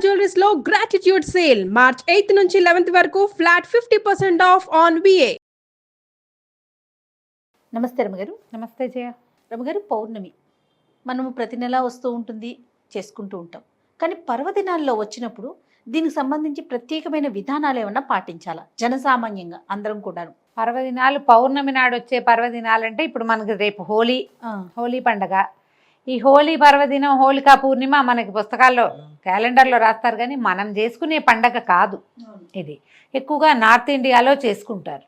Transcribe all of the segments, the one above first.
Jewelleries లో gratitude sale March 8 నుంచి 11 వరకు ఫ్లాట్ 50% ఆఫ్ ఆన్ విఏ. నమస్తే రమగారు. నమస్తే జయ. రమగారు, పౌర్ణమి మనము ప్రతి నెల వస్తూ ఉంటుంది, చేసుకుంటూ ఉంటాం. కానీ పర్వదినాల్లో వచ్చినప్పుడు దీనికి సంబంధించి ప్రత్యేకమైన విధానాలు ఏమన్నా పాటించాలా జనసామాన్యంగా అందరం కూడా? పర్వదినాలు పౌర్ణమి నాడు వచ్చే పర్వదినాలంటే ఇప్పుడు మనకి రేపు హోలీ పండగ. ఈ హోలీ పర్వదినం, హోళికా పూర్ణిమ మనకి పుస్తకాల్లో క్యాలెండర్లో రాస్తారు, కానీ మనం చేసుకునే పండగ కాదు ఇది. ఎక్కువగా నార్త్ ఇండియాలో చేసుకుంటారు.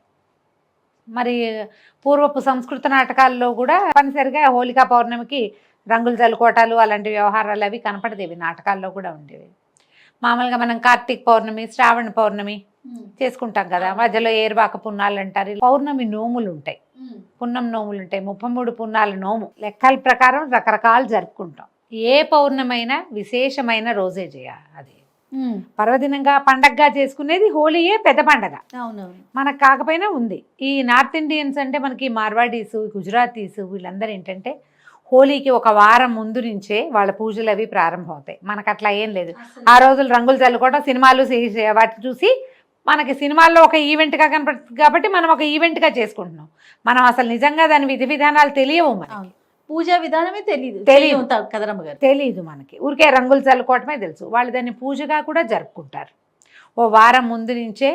మరి పూర్వపు సంస్కృత నాటకాల్లో కూడా తప్పనిసరిగా హోళికా పౌర్ణమికి రంగులు చల్లుకోవటాలు అలాంటి వ్యవహారాలు అవి కనపడేవి, నాటకాల్లో కూడా ఉండేవి. మామూలుగా మనం కార్తీక పౌర్ణమి, శ్రావణ పౌర్ణమి చేసుకుంటాం కదా, మధ్యలో ఏరువాక పున్నాలు అంటారు. పౌర్ణమి నోములు ఉంటాయి, పున్నం నోములు ఉంటాయి, 33 పున్నాల నోము లెక్కల ప్రకారం రకరకాలు జరుపుకుంటాం. ఏ పౌర్ణమైనా విశేషమైన రోజే చేయాలి. అది పర్వదినంగా పండగగా చేసుకునేది హోలీయే పెద్ద పండగ. అవునవును, మనకు కాకపోయినా ఉంది. ఈ నార్త్ ఇండియన్స్ అంటే మనకి మార్వాడీసు, గుజరాతీసు వీళ్ళందరూ ఏంటంటే హోలీకి ఒక వారం ముందు నుంచే వాళ్ళ పూజలు అవి ప్రారంభం అవుతాయి. మనకు అట్లా ఏం లేదు. ఆ రోజులు రంగులు చల్లుకోవడం, సినిమాలు వాటిని చూసి మనకి సినిమాల్లో ఒక ఈవెంట్గా కనపడుతుంది కాబట్టి మనం ఒక ఈవెంట్గా చేసుకుంటున్నాం. మనం అసలు నిజంగా దాని విధి విధానాలు తెలియవు, మనకి పూజా విధానమే తెలియదు కదా రమగారు. తెలీదు మనకి, ఊరికే రంగులు చల్లుకోవటమే తెలుసు. వాళ్ళు దాన్ని పూజగా కూడా జరుపుకుంటారు. ఓ వారం ముందు నుంచే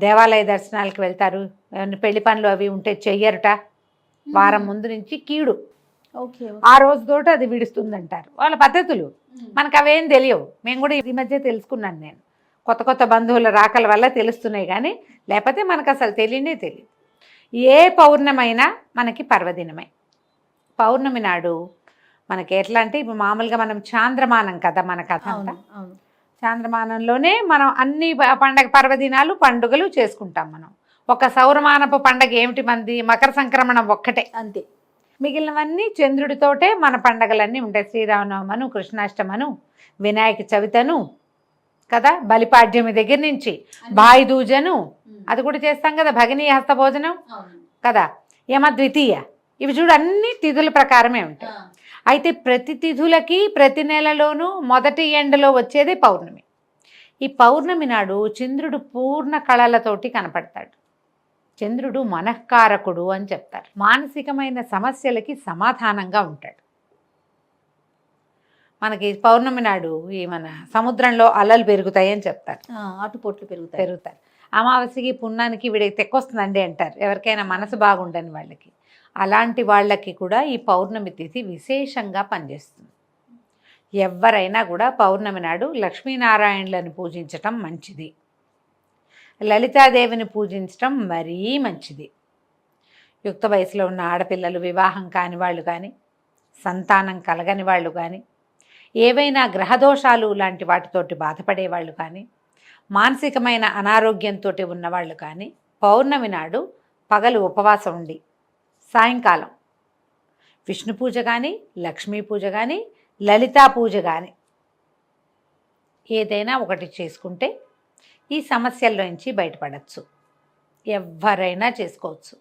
దేవాలయ దర్శనాలకు వెళ్తారు. పెళ్లి పనులు అవి ఉంటే చెయ్యరుట. వారం ముందు నుంచి కీడు ఆ రోజుతోటి అది విడుస్తుందంటారు వాళ్ళ పద్ధతులు. మనకు అవేం తెలియవు. మేము కూడా ఈ మధ్య తెలుసుకున్నాను. నేను కొత్త కొత్త బంధువుల రాకల వల్ల తెలుస్తున్నాయి, కానీ లేకపోతే మనకు అసలు తెలియదు. ఏ పౌర్ణమైనా మనకి పర్వదినమే. పౌర్ణమి నాడు మనకి ఎట్లా అంటే ఇప్పుడు మామూలుగా మనం చాంద్రమానం కదా, మన కథ అంతా చాంద్రమానంలోనే మనం అన్ని పర్వదినాలు పండుగలు చేసుకుంటాం. మనం ఒక సౌరమానపు పండగ ఏమిటి మంది, మకర సంక్రమణం ఒక్కటే, అంతే. మిగిలినవన్నీ చంద్రుడితోటే మన పండగలన్నీ ఉంటాయి. శ్రీరామనవమను, కృష్ణాష్టమను, వినాయక చవితను కదా, బలిపాడ్యమి దగ్గర నుంచి భాయి దూజను అది కూడా చేస్తాం కదా, భగినీ హస్తభోజనం కదా, యమద్వితీయ, ఇవి చూడు అన్ని తిథుల ప్రకారమే ఉంటాయి. అయితే ప్రతి తిథులకి ప్రతి నెలలోనూ మొదటి ఎండలో వచ్చేదే పౌర్ణమి. ఈ పౌర్ణమి నాడు చంద్రుడు పూర్ణ కళలతోటి కనపడతాడు. చంద్రుడు మనఃకారకుడు అని చెప్తారు. మానసికమైన సమస్యలకి సమాధానంగా ఉంటాడు. మనకి పౌర్ణమి నాడు ఈ మన సముద్రంలో అలలు పెరుగుతాయి అని చెప్తారు, అటుపోట్లు పెరుగుతారు. అమావాస్యకి పున్నానికి వీడికి తెక్కొస్తుందండి అంటారు ఎవరికైనా మనసు బాగుండని వాళ్ళకి. అలాంటి వాళ్ళకి కూడా ఈ పౌర్ణమి తిథి విశేషంగా పనిచేస్తుంది. ఎవరైనా కూడా పౌర్ణమి నాడు లక్ష్మీనారాయణులను పూజించటం మంచిది, లలితాదేవిని పూజించటం మరీ మంచిది. యుక్త వయసులో ఉన్న ఆడపిల్లలు, వివాహం కాని వాళ్ళు కానీ, సంతానం కలగని వాళ్ళు కానీ, ఏవైనా గ్రహదోషాలు లాంటి వాటితోటి బాధపడేవాళ్ళు కానీ, మానసికమైన అనారోగ్యంతో ఉన్నవాళ్ళు కానీ పౌర్ణమి నాడు పగలు ఉపవాసం ఉండి సాయంకాలం విష్ణు పూజ కానీ, లక్ష్మీ పూజ కానీ, లలితా పూజ కానీ ఏదైనా ఒకటి చేసుకుంటే ఈ సమస్యల్లోంచి బయటపడవచ్చు. ఎవరైనా చేసుకోవచ్చు.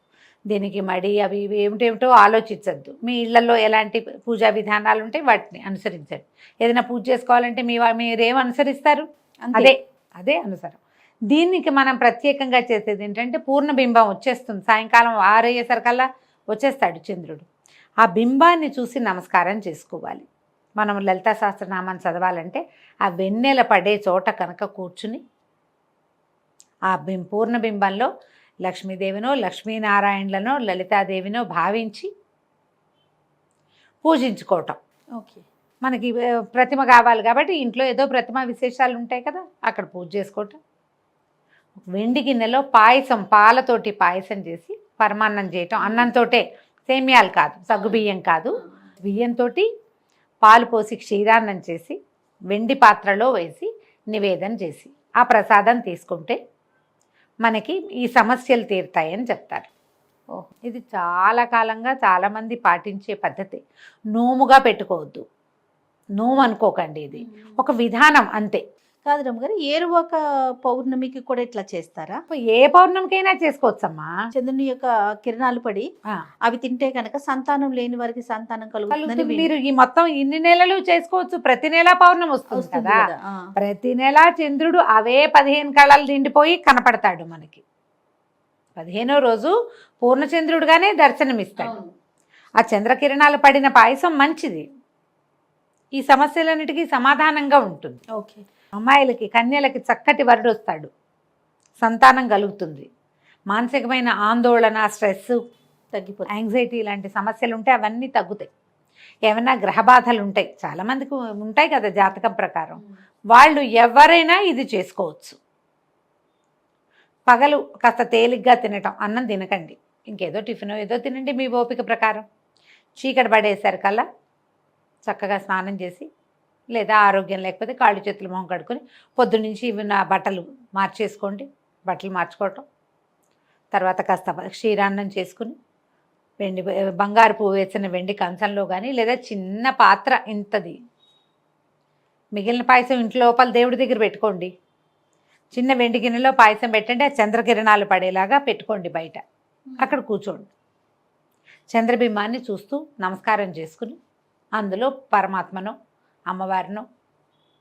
దీనికి మడి అవి ఇవి ఏమిటేమిటో ఆలోచించద్దు. మీ ఇళ్లలో ఎలాంటి పూజా విధానాలు ఉంటే వాటిని అనుసరించండి. ఏదైనా పూజ చేసుకోవాలంటే మీరేం అనుసరిస్తారు, అదే అనుసరం. దీనికి మనం ప్రత్యేకంగా చేసేది ఏంటంటే పూర్ణబింబం వచ్చేస్తుంది. సాయంకాలం 6 అయ్యేసరికల్లా వచ్చేస్తాడు చంద్రుడు. ఆ బింబాన్ని చూసి నమస్కారం చేసుకోవాలి. మనం లలితా సహస్రనామాన్ని చదవాలంటే ఆ వెన్నెల పడే చోట కనుక కూర్చుని ఆ పూర్ణబింబంలో లక్ష్మీదేవినో, లక్ష్మీనారాయణులనో, లలితాదేవినో భావించి పూజించుకోవటం. ఓకే, మనకి ప్రతిమ కావాలి కాబట్టి ఇంట్లో ఏదో ప్రతిమ విశేషాలు ఉంటాయి కదా, అక్కడ పూజ చేసుకోవటం. వెండి గిన్నెలో పాయసం, పాలతోటి పాయసం చేసి పరమాన్నం చేయటం. అన్నంతోటే, సేమ్యాలు కాదు, సగ్గుబియ్యం కాదు, బియ్యంతో పాలు పోసి క్షీరాన్నం చేసి వెండి పాత్రలో వేసి నివేదన చేసి ఆ ప్రసాదం తీసుకుంటే మనకి ఈ సమస్యలు తీరుతాయని చెప్తారు. ఇది చాలా కాలంగా చాలామంది పాటించే పద్ధతి. నోముగా పెట్టుకోవద్దు, నోము అనుకోకండి, ఇది ఒక విధానం అంతే. కాదు రమ్మగారు, ఏరువాక పౌర్ణమికి కూడా ఇట్లా చేస్తారా? ఏ పౌర్ణమికైనా చేసుకోవచ్చమ్మా. చంద్రుని యొక్క కిరణాలు పడి ఆ, అవి తింటే కనుక సంతానం లేని వారికి సంతానం కలుగుతుందని కలుగుతుంది. మీరు ఈ మొత్తం ఇన్ని నెలలు చేసుకోవచ్చు. ప్రతి నెల పౌర్ణమి వస్తుంది వస్తుంది కదా. కదా. ప్రతి నెల చంద్రుడు అవే 15 కళలు నిండిపోయి కనపడతాడు మనకి. 15వ రోజు పూర్ణచంద్రుడుగానే దర్శనమిస్తాడు. ఆ చంద్రకిరణాలు పడిన పాయసం మంచిది. ఈ సమస్యలన్నిటికీ సమాధానంగా ఉంటుంది. ఓకే. అమ్మాయిలకి కన్యలకి చక్కటి వరుడు వస్తాడు, సంతానం కలుగుతుంది. మానసికమైన ఆందోళన, స్ట్రెస్, తగ్గిపోతుంది. యాంగ్జైటీ లాంటి సమస్యలు ఉంటే అవన్నీ తగ్గుతాయి. ఏమైనా గ్రహబాధలు ఉంటాయి, చాలామందికి ఉంటాయి కదా జాతకం ప్రకారం. వాళ్ళు ఎవరైనా ఇది చేసుకోవచ్చు. పగలు కాస్త తేలిగ్గా తినటం, అన్నం తినకండి, ఇంకేదో టిఫిన్ ఏదో తినండి మీ ఓపిక ప్రకారం. చీకటి పడేసరికల్లా చక్కగా స్నానం చేసి, లేదా ఆరోగ్యం లేకపోతే కాళ్ళు చేతులు మొహం కడుక్కొని పొద్దున్నుంచి ఇవి నా బట్టలు మార్చేసుకోండి. బట్టలు మార్చుకోవటం, తర్వాత కాస్త క్షీరాన్నం చేసుకుని బంగారు పువ్వు వేసిన వెండి కంచంలో కానీ, లేదా చిన్న పాత్ర ఇంతది మిగిలిన పాయసం ఇంట్లో లోపల దేవుడి దగ్గర పెట్టుకోండి. చిన్న వెండి గిన్నెలో పాయసం పెట్టండి, ఆ చంద్రకిరణాలు పడేలాగా పెట్టుకోండి బయట. అక్కడ కూర్చోండి. చంద్రబింబాన్ని చూస్తూ నమస్కారం చేసుకుని అందులో పరమాత్మను, అమ్మవారిను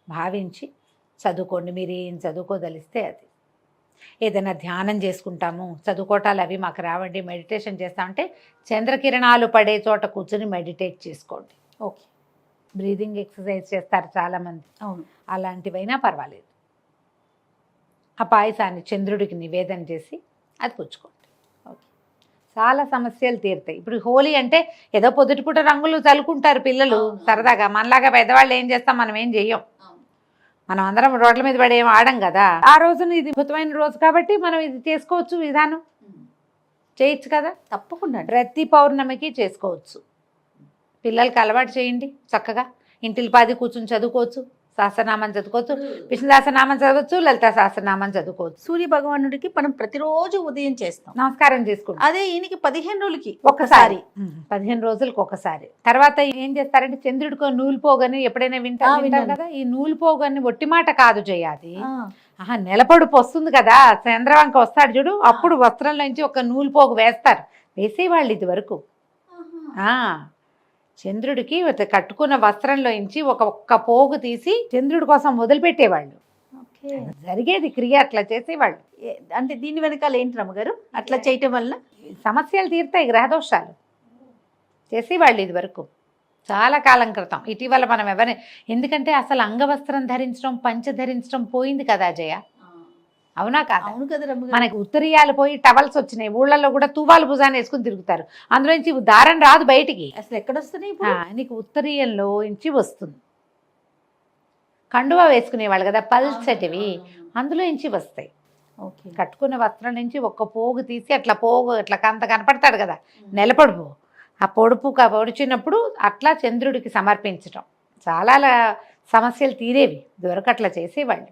భావించి చదువుకోండి. మీరు ఏం చదువుకోదలిస్తే అది. ఏదైనా ధ్యానం చేసుకుంటాము, చదువుకోవటాలు అవి మాకు రావండి, మెడిటేషన్ చేస్తామంటే చంద్రకిరణాలు పడే చోట కూర్చొని మెడిటేట్ చేసుకోండి. ఓకే. బ్రీదింగ్ ఎక్సర్సైజ్ చేస్తారు చాలామంది, అవును. అలాంటివైనా పర్వాలేదు. ఆ పాయసాన్ని చంద్రుడికి నివేదన చేసి అది పుచ్చుకోండి. ఓకే, చాలా సమస్యలు తీరుతాయి. ఇప్పుడు హోలీ అంటే ఏదో పొద్దుటిపూట రంగులు చల్లుకుంటారు పిల్లలు సరదాగా. మనలాగా పెద్దవాళ్ళు ఏం చేస్తాం, మనం ఏం చెయ్యం. మనం అందరం రోడ్ల మీద పడి ఏం ఆడం కదా. ఆ రోజున ఇది అద్భుతమైన రోజు కాబట్టి మనం ఇది చేసుకోవచ్చు, విధానం చేయొచ్చు కదా. తప్పకుండా. ప్రతి పౌర్ణమికి చేసుకోవచ్చు. పిల్లలకి అలవాటు చేయండి. చక్కగా ఇంటిల్ పాది కూర్చుని చదువుకోవచ్చు, సహస్రనామం చదువుకోవచ్చు, విష్ణు సహస్రనామం చదవచ్చు, లలిత సహస్రనామం చదువుకోవచ్చు. సూర్య భగవానుడికి మనం ప్రతిరోజు ఉదయం చేస్తాం, నమస్కారం చేసుకుంటాం. అదే ఈయనకి 15 రోజులకి ఒక్కసారి, 15 రోజులకు ఒకసారి. తర్వాత ఏం చేస్తారంటే చంద్రుడికో నూలు పోగని ఎప్పుడైనా వింటారు కదా. ఈ నూలు పోగని ఒట్టి మాట కాదు చేయాలి. నెలపొడుపు వస్తుంది కదా, చంద్రవంక వస్తాడు చూడు, అప్పుడు వస్త్రంలోంచి ఒక నూలు పోగు వేస్తారు. వేసేవాళ్ళు ఇది వరకు. చంద్రుడికి కట్టుకున్న వస్త్రంలోంచి ఒక్క పోగు తీసి చంద్రుడి కోసం వదిలిపెట్టేవాళ్ళు. జరిగేది క్రియ, అట్లా చేసేవాళ్ళు. అంటే దీని వెనకాల ఏంటి రమ్మగారు, అట్లా చేయటం వల్ల సమస్యలు తీరుతాయి, గ్రహదోషాలు. చేసేవాళ్ళు ఇది వరకు చాలా కాలం క్రితం. ఇటీవల మనం ఎందుకంటే అసలు అంగవస్త్రం ధరించడం, పంచ ధరించడం పోయింది కదా జయ. అవునా కాదు? అవును కదా రమ్మగారు. మనకి ఉత్తరీయాలు పోయి టవల్స్ వచ్చినాయి. ఊళ్ళల్లో కూడా తువ్వాలు భుజాన్ని వేసుకుని తిరుగుతారు. అందులోంచి దారం రాదు బయటికి. అసలు ఎక్కడొస్తున్నాయి? నీకు ఉత్తరీయంలో నుంచి వస్తుంది. కండువా వేసుకునేవాళ్ళు కదా పల్చటివి, అందులో నుంచి వస్తాయి. ఓకే. కట్టుకున్న వస్త్రం నుంచి ఒక్క పోగు తీసి అట్లా పోగు అట్లా అంత కనపడతాడు కదా నెలపొడుపు. ఆ పొడుపు పొడిచినప్పుడు అట్లా చంద్రుడికి సమర్పించటం. చాలా సమస్యలు తీరేవి ఇదివరకు అట్లా చేసేవాళ్ళు.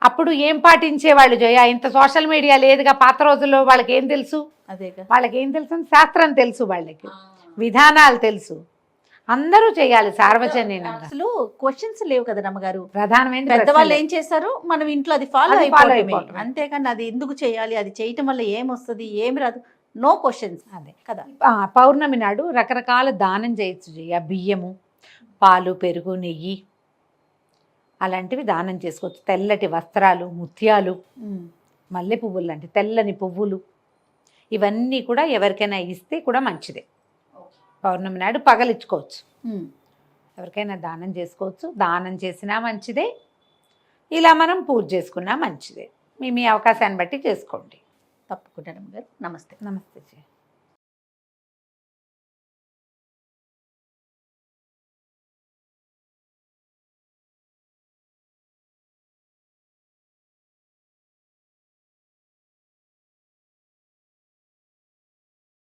అప్పుడు ఏం పాటించేవాళ్ళు జయ? ఇంత సోషల్ మీడియా లేదుగా పాత రోజుల్లో. వాళ్ళకి ఏం తెలుసు? వాళ్ళకి ఏం తెలుసు? శాస్త్రం తెలుసు, వాళ్ళకి విధానాలు తెలుసు. అందరూ చేయాలి సార్వజనీనంగా. అసలు క్వశ్చన్స్ లేవు కదా రమ్మగారు. ప్రధానమైన పెద్దవాళ్ళు ఏం చేశారు, మనం ఇంట్లో అది ఫాలో అయిపోవడమే. అంతేకాని అది ఎందుకు చేయాలి, అది చేయటం వల్ల ఏమొస్తుంది, ఏమి రాదు, నో క్వశ్చన్స్. అదే కదా. పౌర్ణమి నాడు రకరకాల దానం చేయొచ్చు జయ. బియ్యము, పాలు, పెరుగు, నెయ్యి అలాంటివి దానం చేసుకోవచ్చు. తెల్లటి వస్త్రాలు, ముత్యాలు, మల్లె పువ్వులు లాంటి తెల్లని పువ్వులు, ఇవన్నీ కూడా ఎవరికైనా ఇస్తే కూడా మంచిదే. పౌర్ణమి నాడు పగలిచ్చుకోవచ్చు, ఎవరికైనా దానం చేసుకోవచ్చు. దానం చేసినా మంచిదే, ఇలా మనం పూజ చేసుకున్నా మంచిదే. మీ అవకాశాన్ని బట్టి చేసుకోండి. తప్పకుండా. నమస్తే. నమస్తే.